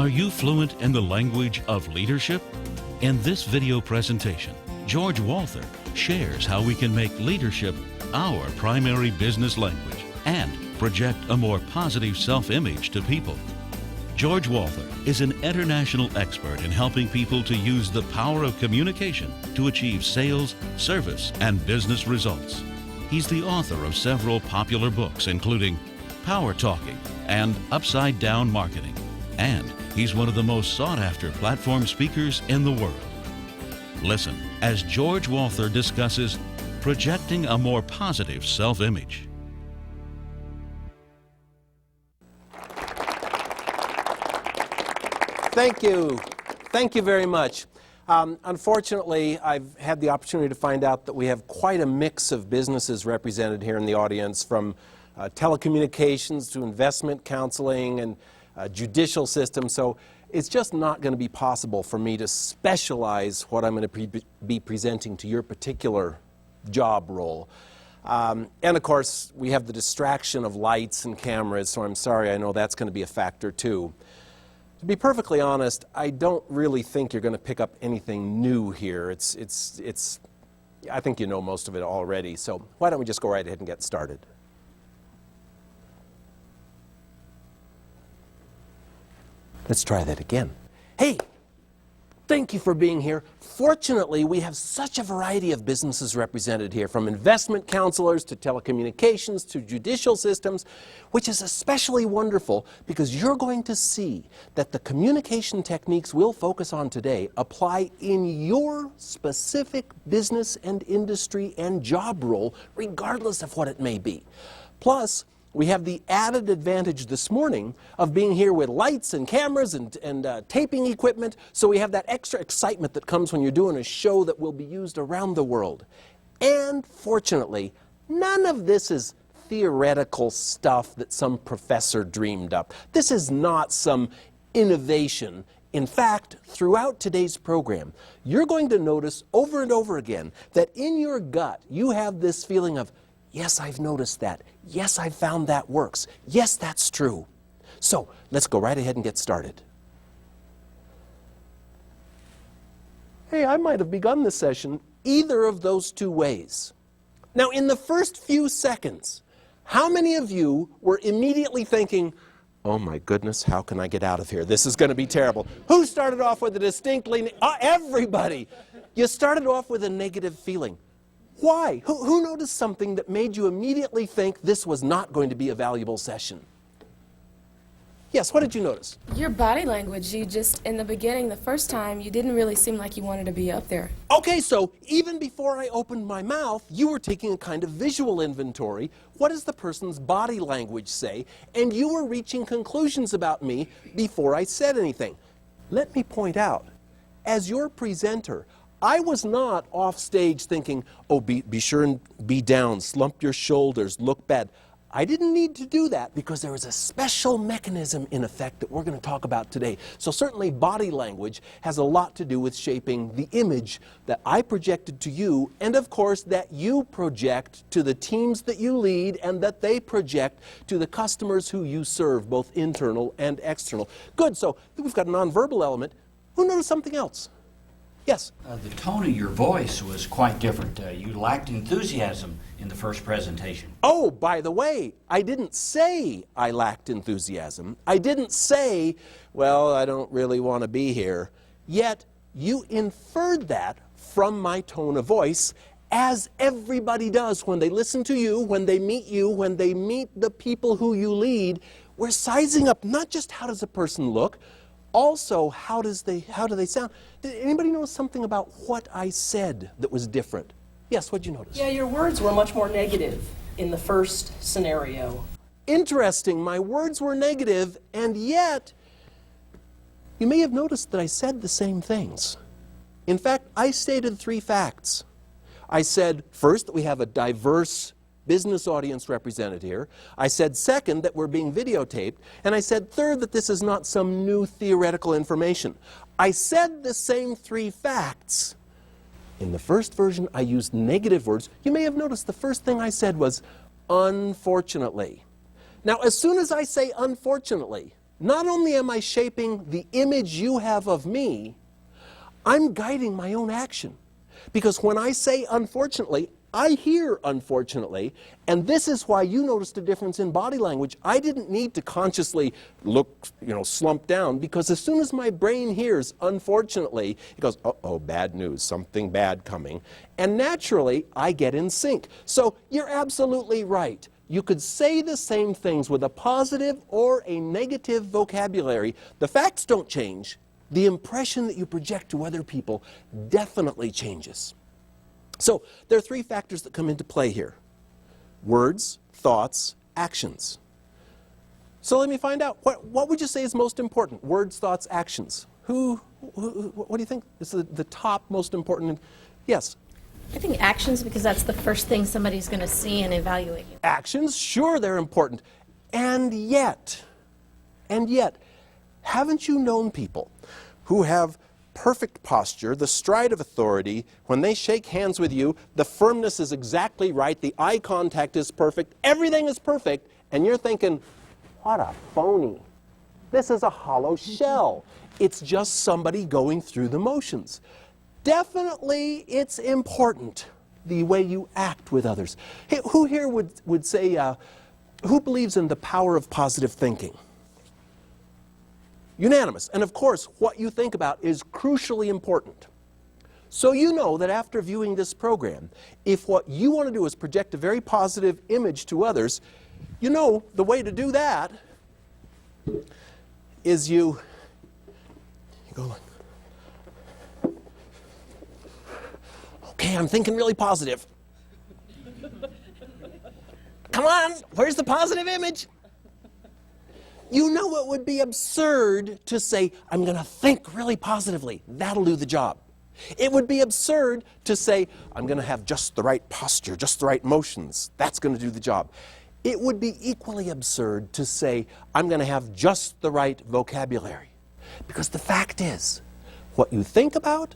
Are you fluent in the language of leadership? In this video presentation, George Walther shares how we can make leadership our primary business language and project a more positive self-image to people. George Walther is an international expert in helping people to use the power of communication to achieve sales, service, and business results. He's the author of several popular books, including Power Talking and Upside Down Marketing. And he's one of the most sought-after platform speakers in the world. Listen as George Walther discusses projecting a more positive self-image. Thank you. Thank you very much. Unfortunately, I've had the opportunity to find out that we have quite a mix of businesses represented here in the audience, from telecommunications to investment counseling and judicial system. So it's just not going to be possible for me to specialize what I'm going to be presenting to your particular job role. And of course, we have the distraction of lights and cameras, so I'm sorry, I know that's going to be a factor too. To be perfectly honest, I don't really think you're going to pick up anything new here. I think you know most of it already, so why don't we just go right ahead and get started. Let's try that again. Hey, thank you for being here. Fortunately, we have such a variety of businesses represented here, from investment counselors to telecommunications to judicial systems, which is especially wonderful because you're going to see that the communication techniques we'll focus on today apply in your specific business and industry and job role, regardless of what it may be. Plus, we have the added advantage this morning of being here with lights and cameras and taping equipment, so we have that extra excitement that comes when you're doing a show that will be used around the world. And fortunately, none of this is theoretical stuff that some professor dreamed up. This is not some innovation. In fact, throughout today's program, you're going to notice over and over again that in your gut you have this feeling of, yes, I've noticed that. Yes, I've found that works. Yes, that's true. So let's go right ahead and get started. Hey, I might have begun this session either of those two ways. Now, in the first few seconds, how many of you were immediately thinking, oh my goodness, how can I get out of here? This is going to be terrible. Who started off with a distinctly, everybody. You started off with a negative feeling. Why? Who noticed something that made you immediately think this was not going to be a valuable session? Yes, what did you notice? Your body language. You just, in the beginning, the first time, you didn't really seem like you wanted to be up there. Okay, so even before I opened my mouth, you were taking a kind of visual inventory. What does the person's body language say? And you were reaching conclusions about me before I said anything. Let me point out, as your presenter, I was not off stage thinking, oh, be sure and be down, slump your shoulders, look bad. I didn't need to do that because there is a special mechanism in effect that we're going to talk about today. So certainly body language has a lot to do with shaping the image that I projected to you, and of course that you project to the teams that you lead and that they project to the customers who you serve, both internal and external. Good, so we've got a nonverbal element. Who noticed something else? Yes? The tone of your voice was quite different. You lacked enthusiasm in the first presentation. Oh, by the way, I didn't say I lacked enthusiasm. I didn't say, well, I don't really want to be here. Yet, you inferred that from my tone of voice, as everybody does when they listen to you, when they meet you, when they meet the people who you lead. We're sizing up not just how does a person look, also, how do they sound? Did anybody notice something about what I said that was different? Yes, what'd you notice? Yeah, your words were much more negative in the first scenario. Interesting. My words were negative, and yet you may have noticed that I said the same things. In fact, I stated 3 facts. I said, first, that we have a diverse business audience represented here. I said second, that we're being videotaped. And I said third, that this is not some new theoretical information. I said the same 3 facts. In the first version, I used negative words. You may have noticed the first thing I said was, unfortunately. Now, as soon as I say unfortunately, not only am I shaping the image you have of me, I'm guiding my own action. Because when I say unfortunately, I hear unfortunately, and this is why you noticed a difference in body language. I didn't need to consciously look, slump down, because as soon as my brain hears unfortunately, it goes, uh-oh, bad news, something bad coming. And naturally, I get in sync. So you're absolutely right. You could say the same things with a positive or a negative vocabulary. The facts don't change. The impression that you project to other people definitely changes. So there are three factors that come into play here: words, thoughts, actions. So let me find out, what would you say is most important? Words, thoughts, actions. What do you think is the top most important? Yes? I think actions, because that's the first thing somebody's going to see and evaluate you. Actions, sure, they're important. And yet, haven't you known people who have perfect posture, the stride of authority? When they shake hands with you, the firmness is exactly right, the eye contact is perfect, everything is perfect, and you're thinking, what a phony. This is a hollow shell. It's just somebody going through the motions. Definitely, it's important, the way you act with others. Hey, who here would say, who believes in the power of positive thinking? Unanimous. And of course, what you think about is crucially important. So you know that after viewing this program, if what you want to do is project a very positive image to others, you know the way to do that is you go like, okay, I'm thinking really positive. Come on, where's the positive image? You know it would be absurd to say, I'm going to think really positively. That'll do the job. It would be absurd to say, I'm going to have just the right posture, just the right motions. That's going to do the job. It would be equally absurd to say, I'm going to have just the right vocabulary. Because the fact is, what you think about,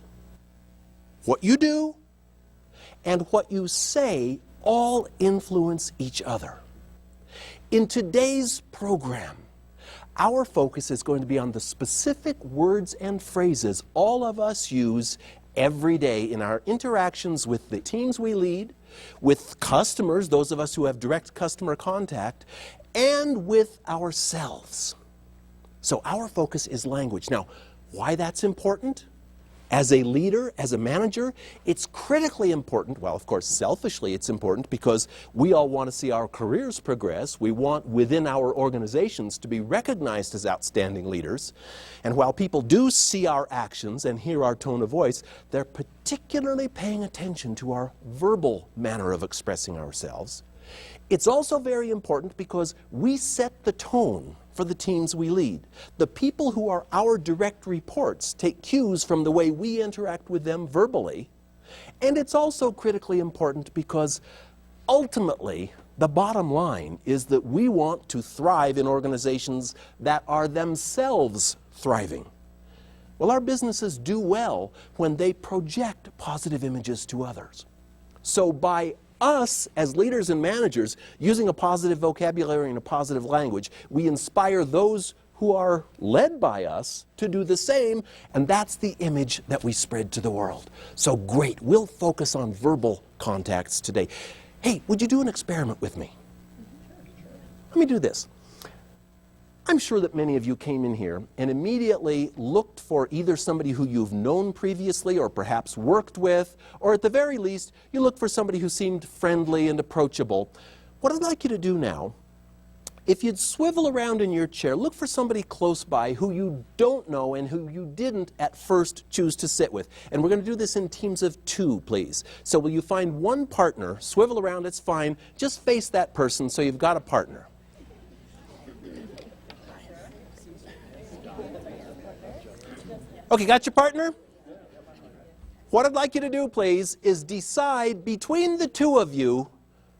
what you do, and what you say all influence each other. In today's program, our focus is going to be on the specific words and phrases all of us use every day in our interactions with the teams we lead, with customers, those of us who have direct customer contact, and with ourselves. So our focus is language. Now, why that's important? As a leader, as a manager, it's critically important. Well, of course, selfishly it's important because we all want to see our careers progress. We want within our organizations to be recognized as outstanding leaders. And while people do see our actions and hear our tone of voice, they're particularly paying attention to our verbal manner of expressing ourselves. It's also very important because we set the tone for the teams we lead. The people who are our direct reports take cues from the way we interact with them verbally. And it's also critically important because ultimately the bottom line is that we want to thrive in organizations that are themselves thriving. Well, our businesses do well when they project positive images to others. So by us, as leaders and managers, using a positive vocabulary and a positive language, we inspire those who are led by us to do the same, and that's the image that we spread to the world. So great, we'll focus on verbal contacts today. Hey, would you do an experiment with me? Let me do this. I'm sure that many of you came in here and immediately looked for either somebody who you've known previously or perhaps worked with, or at the very least, you looked for somebody who seemed friendly and approachable. What I'd like you to do now, if you'd swivel around in your chair, look for somebody close by who you don't know and who you didn't at first choose to sit with. And we're going to do this in teams of 2, please. So will you find one partner, swivel around, it's fine, just face that person so you've got a partner. Okay, got your partner? What I'd like you to do, please, is decide between the two of you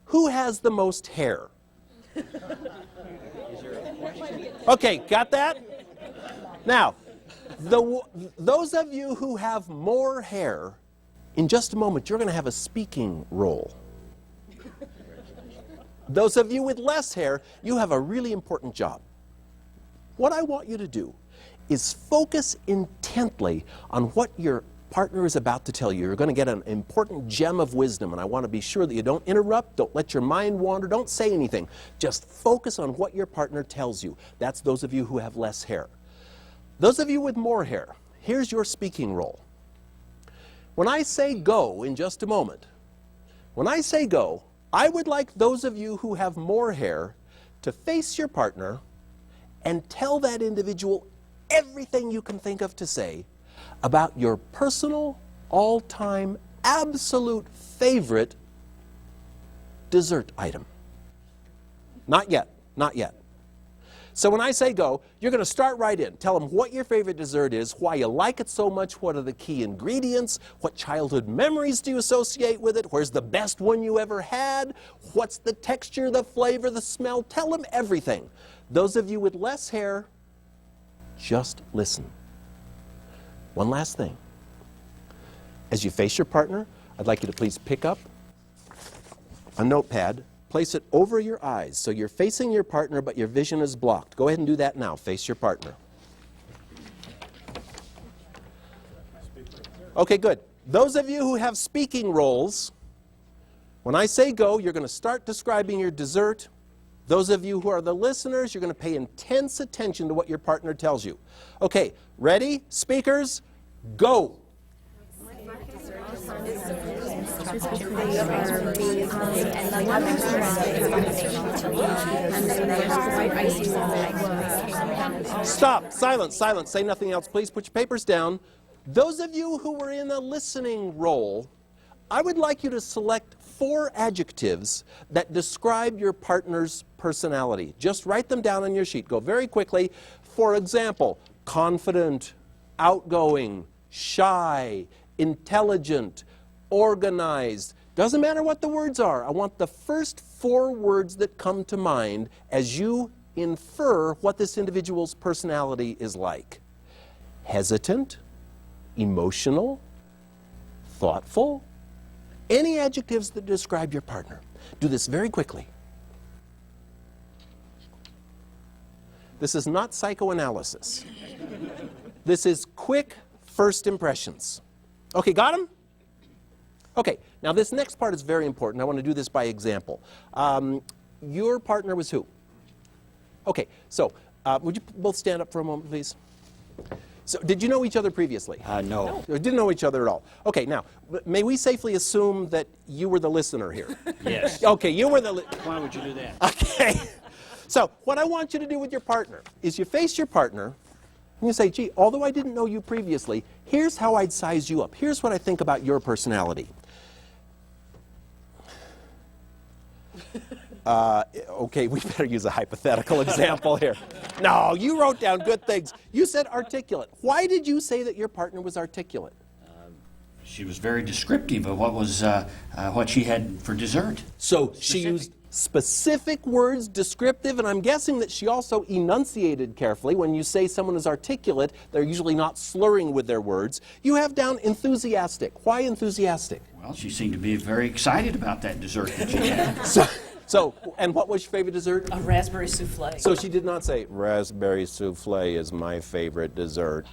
who has the most hair. Okay, got that? Now, those of you who have more hair, in just a moment, you're going to have a speaking role. Those of you with less hair, you have a really important job. what I want you to do is focus intently on what your partner is about to tell you. You're going to get an important gem of wisdom, and I want to be sure that you don't interrupt, don't let your mind wander, don't say anything. Just focus on what your partner tells you. That's those of you who have less hair. Those of you with more hair, here's your speaking role. When I say go in just a moment, when I say go, I would like those of you who have more hair to face your partner and tell that individual everything you can think of to say about your personal, all-time, absolute favorite dessert item. Not yet, not yet. So when I say go, you're going to start right in. Tell them what your favorite dessert is, why you like it so much, what are the key ingredients, what childhood memories do you associate with it, where's the best one you ever had, what's the texture, the flavor, the smell. Tell them everything. Those of you with less hair, just listen. One last thing. As you face your partner, I'd like you to please pick up a notepad, place it over your eyes so you're facing your partner but your vision is blocked. Go ahead and do that now. Face your partner. Okay, good. Those of you who have speaking roles, when I say go, you're going to start describing your dessert. Those of you who are the listeners, you're going to pay intense attention to what your partner tells you. Okay, ready? Speakers, go. Stop. Silence. Silence. Say nothing else. Please put your papers down. Those of you who were in a listening role, I would like you to select 4 adjectives that describe your partner's personality. Just write them down on your sheet. Go very quickly. For example, confident, outgoing, shy, intelligent, organized. Doesn't matter what the words are. I want the first 4 words that come to mind as you infer what this individual's personality is like. Hesitant, emotional, thoughtful. Any adjectives that describe your partner. Do this very quickly. This is not psychoanalysis. This is quick first impressions. Okay, got them? Okay, now this next part is very important. I want to do this by example. Your partner was who? Okay, so would you both stand up for a moment, please? So, did you know each other previously? No. You didn't know each other at all. Okay, now, may we safely assume that you were the listener here? Yes. Okay, you were the Why would you do that? Okay. So, what I want you to do with your partner is you face your partner and you say, gee, although I didn't know you previously, here's how I'd size you up. Here's what I think about your personality. Okay, we better use a hypothetical example here. No, you wrote down good things. You said articulate. Why did you say that your partner was articulate? She was very descriptive of what she had for dessert. So she used specific words, descriptive, and I'm guessing that she also enunciated carefully. When you say someone is articulate, they're usually not slurring with their words. You have down enthusiastic. Why enthusiastic? Well, she seemed to be very excited about that dessert that she had. So, and what was your favorite dessert? A raspberry souffle. So she did not say, raspberry souffle is my favorite dessert.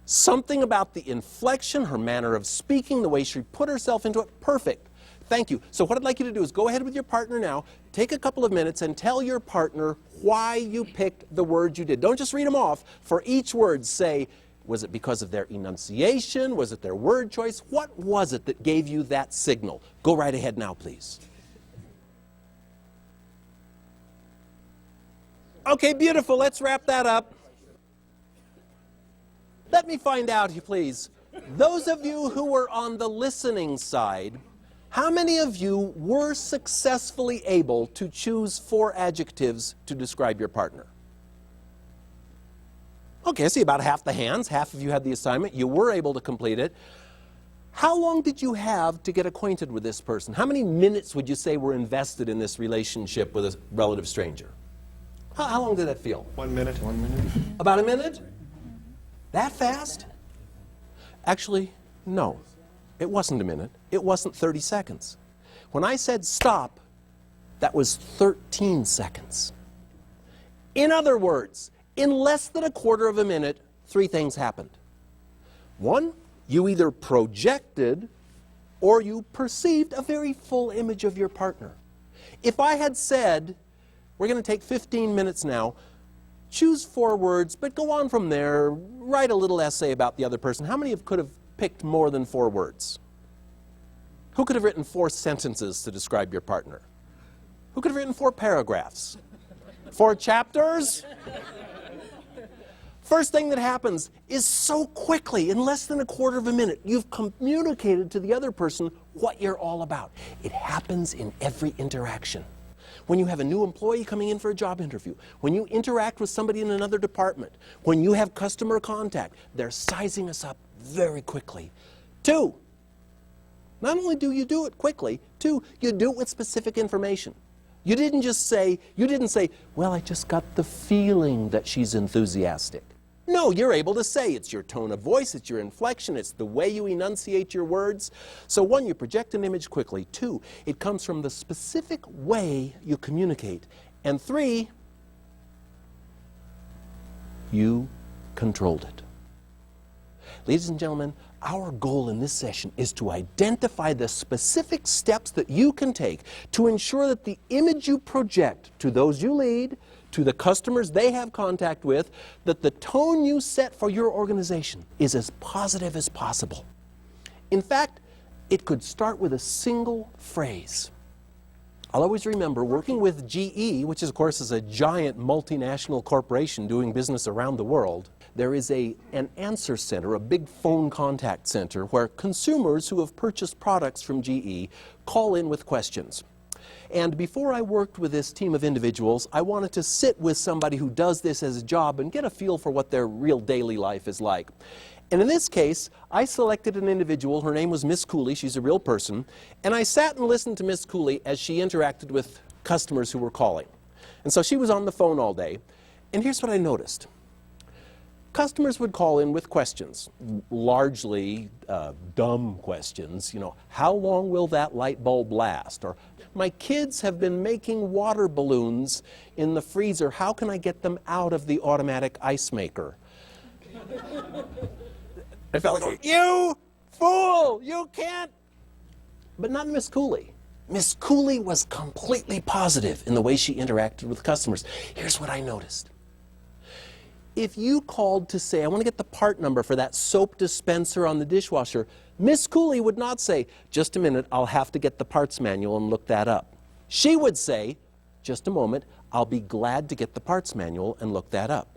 Something about the inflection, her manner of speaking, the way she put herself into it, perfect. Thank you. So what I'd like you to do is go ahead with your partner now, take a couple of minutes and tell your partner why you picked the words you did. Don't just read them off. For each word, say, was it because of their enunciation? Was it their word choice? What was it that gave you that signal? Go right ahead now, please. Okay, beautiful. Let's wrap that up. Let me find out, please. Those of you who were on the listening side, how many of you were successfully able to choose 4 adjectives to describe your partner? Okay, I see about half the hands. Half of you had the assignment. You were able to complete it. How long did you have to get acquainted with this person? How many minutes would you say were invested in this relationship with a relative stranger? How long did that feel? 1 minute. 1 minute. About a minute? That fast? Actually, no. It wasn't a minute. It wasn't 30 seconds. When I said stop, that was 13 seconds. In other words, In less than a quarter of a minute, 3 things happened. 1, you either projected or you perceived a very full image of your partner. If I had said, we're going to take 15 minutes now, choose 4 words, but go on from there, write a little essay about the other person. How many could have picked more than 4 words? Who could have written 4 sentences to describe your partner? Who could have written 4 paragraphs? 4 chapters? First thing that happens is so quickly, in less than a quarter of a minute, you've communicated to the other person what you're all about. It happens in every interaction. When you have a new employee coming in for a job interview, when you interact with somebody in another department, when you have customer contact, they're sizing us up very quickly. 2, not only do you do it quickly, 2, you do it with specific information. You didn't say, well, I just got the feeling that she's enthusiastic. No, you're able to say it's your tone of voice, it's your inflection, it's the way you enunciate your words. So 1, you project an image quickly. 2, it comes from the specific way you communicate. And 3, you controlled it. Ladies and gentlemen, our goal in this session is to identify the specific steps that you can take to ensure that the image you project to those you lead, to the customers they have contact with, that the tone you set for your organization is as positive as possible. In fact, it could start with a single phrase. I'll always remember working with GE, which of course is a giant multinational corporation doing business around the world. There is an answer center, a big phone contact center, where consumers who have purchased products from GE call in with questions. And before I worked with this team of individuals, I wanted to sit with somebody who does this as a job and get a feel for what their real daily life is like. And in this case, I selected an individual. Her name was Miss Cooley. She's a real person. And I sat and listened to Miss Cooley as she interacted with customers who were calling. And so she was on the phone all day. And here's what I noticed. Customers would call in with questions, largely dumb questions. You know, how long will that light bulb last? Or, my kids have been making water balloons in the freezer. How can I get them out of the automatic ice maker? I felt like, you fool, you can't. But not Miss Cooley. Miss Cooley was completely positive in the way she interacted with customers. Here's what I noticed. If you called to say, I want to get the part number for that soap dispenser on the dishwasher, Miss Cooley would not say, just a minute, I'll have to get the parts manual and look that up. She would say, just a moment, I'll be glad to get the parts manual and look that up.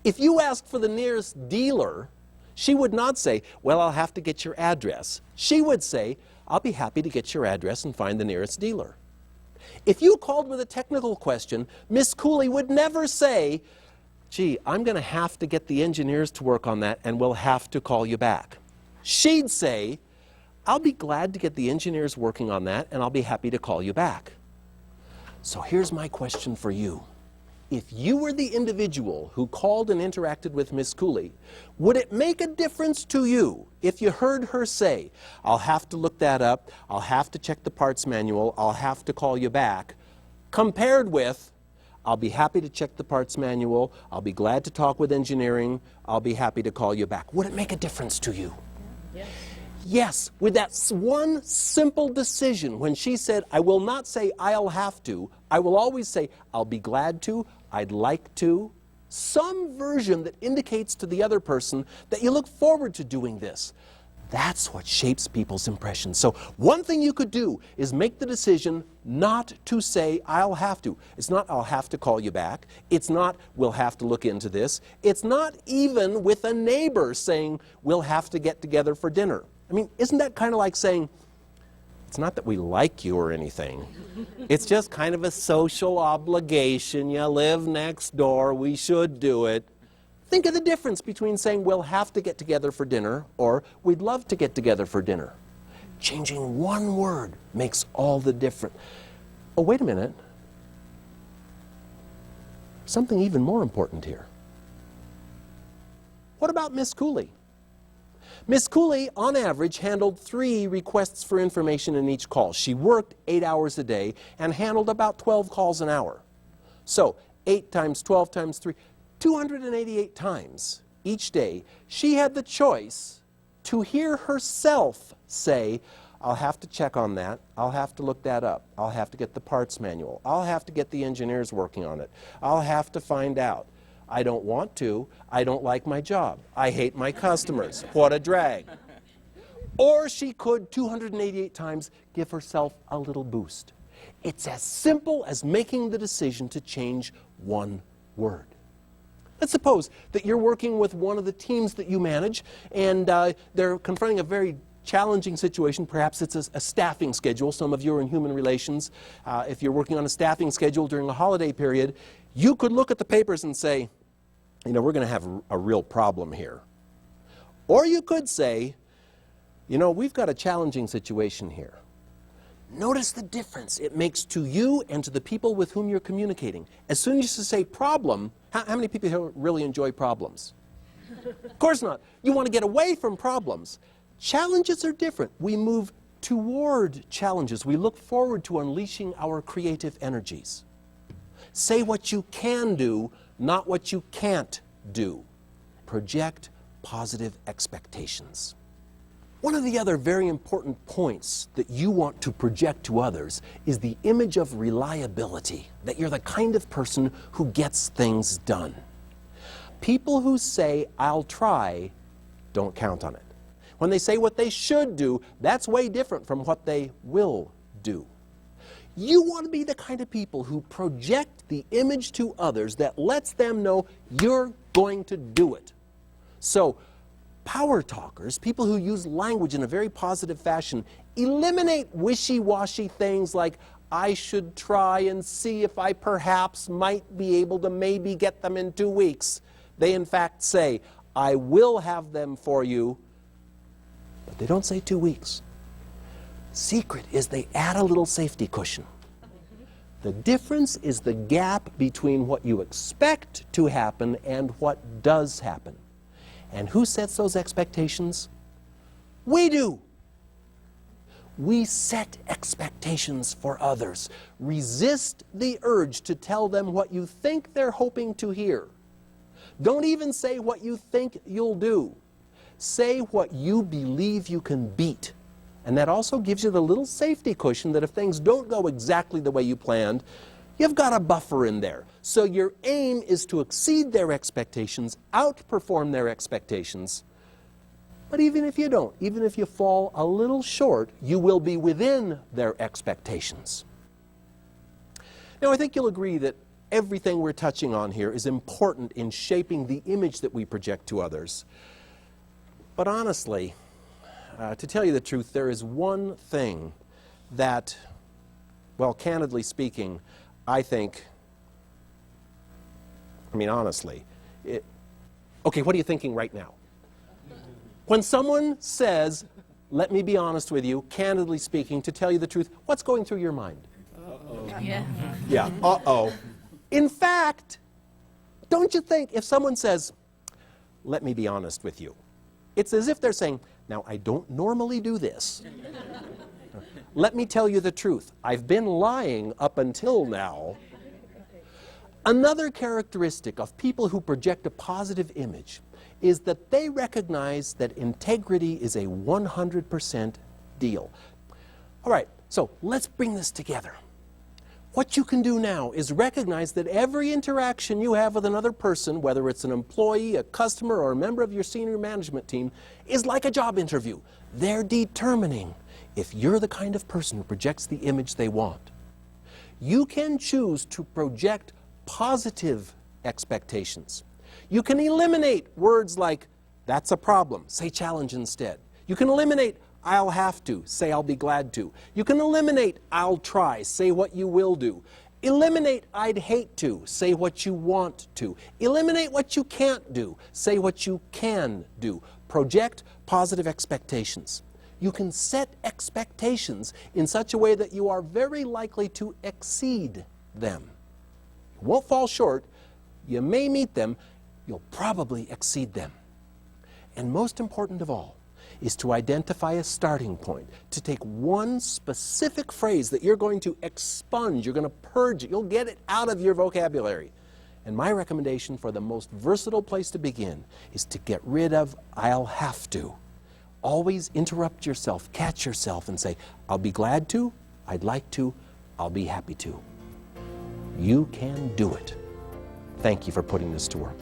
If you asked for the nearest dealer, she would not say, well, I'll have to get your address. She would say, I'll be happy to get your address and find the nearest dealer. If you called with a technical question, Miss Cooley would never say, gee, I'm going to have to get the engineers to work on that and we'll have to call you back. She'd say, I'll be glad to get the engineers working on that and I'll be happy to call you back. So here's my question for you. If you were the individual who called and interacted with Miss Cooley, would it make a difference to you if you heard her say, I'll have to look that up, I'll have to check the parts manual, I'll have to call you back, compared with, I'll be happy to check the parts manual, I'll be glad to talk with engineering, I'll be happy to call you back? Would it make a difference to you? Yeah. Yes, with that one simple decision, when she said, I will not say I'll have to, I will always say I'll be glad to, I'd like to, some version that indicates to the other person that you look forward to doing this. That's what shapes people's impressions. So one thing you could do is make the decision not to say, I'll have to. It's not, I'll have to call you back. It's not, we'll have to look into this. It's not even with a neighbor saying, we'll have to get together for dinner. I mean, isn't that kind of like saying, it's not that we like you or anything. It's just kind of a social obligation. You live next door. We should do it. Think of the difference between saying we'll have to get together for dinner or we'd love to get together for dinner. Changing one word makes all the difference. Oh, wait a minute. Something even more important here. What about Miss Cooley? Miss Cooley, on average, handled 3 requests for information in each call. She worked 8 hours a day and handled about 12 calls an hour. So 8 times 12 times 3, 288 times each day, she had the choice to hear herself say, I'll have to check on that, I'll have to look that up, I'll have to get the parts manual, I'll have to get the engineers working on it, I'll have to find out. I don't want to, I don't like my job, I hate my customers, what a drag. Or she could, 288 times, give herself a little boost. It's as simple as making the decision to change one word. Let's suppose that you're working with one of the teams that you manage, and they're confronting a very challenging situation. Perhaps it's a staffing schedule. Some of you are in human relations. If you're working on a staffing schedule during a holiday period, you could look at the papers and say, you know, we're going to have a real problem here. Or you could say, you know, we've got a challenging situation here. Notice the difference it makes to you and to the people with whom you're communicating. As soon as you say problem, how many people here really enjoy problems? Of course not. You want to get away from problems. Challenges are different. We move toward challenges. We look forward to unleashing our creative energies. Say what you can do, not what you can't do. Project positive expectations. One of the other very important points that you want to project to others is the image of reliability, that you're the kind of person who gets things done. People who say, I'll try, don't count on it. When they say what they should do, that's way different from what they will do. You want to be the kind of people who project the image to others that lets them know you're going to do it. So, power talkers, people who use language in a very positive fashion, eliminate wishy-washy things like, I should try and see if I perhaps might be able to maybe get them in 2 weeks. They in fact say, I will have them for you, but they don't say 2 weeks. Secret is they add a little safety cushion. The difference is the gap between what you expect to happen and what does happen. And who sets those expectations? We do. We set expectations for others. Resist the urge to tell them what you think they're hoping to hear. Don't even say what you think you'll do. Say what you believe you can beat. And that also gives you the little safety cushion that if things don't go exactly the way you planned, you've got a buffer in there. So your aim is to exceed their expectations, outperform their expectations. But even if you don't, even if you fall a little short, you will be within their expectations. Now, I think you'll agree that everything we're touching on here is important in shaping the image that we project to others. But honestly, to tell you the truth, there is one thing that, well, candidly speaking, I think, honestly, okay, what are you thinking right now? When someone says, let me be honest with you, candidly speaking, to tell you the truth, what's going through your mind? Uh-oh. Yeah. Yeah, uh-oh. In fact, don't you think if someone says, let me be honest with you, it's as if they're saying, now, I don't normally do this. Let me tell you the truth. I've been lying up until now. Another characteristic of people who project a positive image is that they recognize that integrity is a 100% deal. All right, so let's bring this together. What you can do now is recognize that every interaction you have with another person, whether it's an employee, a customer, or a member of your senior management team, is like a job interview. They're determining if you're the kind of person who projects the image they want. You can choose to project positive expectations. You can eliminate words like, that's a problem, say challenge instead. You can eliminate, I'll have to, say I'll be glad to. You can eliminate, I'll try, say what you will do. Eliminate, I'd hate to, say what you want to. Eliminate what you can't do, say what you can do. Project positive expectations. You can set expectations in such a way that you are very likely to exceed them. You won't fall short, you may meet them, you'll probably exceed them. And most important of all, is to identify a starting point, to take one specific phrase that you're going to expunge, you're going to purge it, you'll get it out of your vocabulary, And my recommendation for the most versatile place to begin is to get rid of "I'll have to." Always interrupt yourself, catch yourself, and say, "I'll be glad to, I'd like to, I'll be happy to." You can do it. Thank you for putting this to work.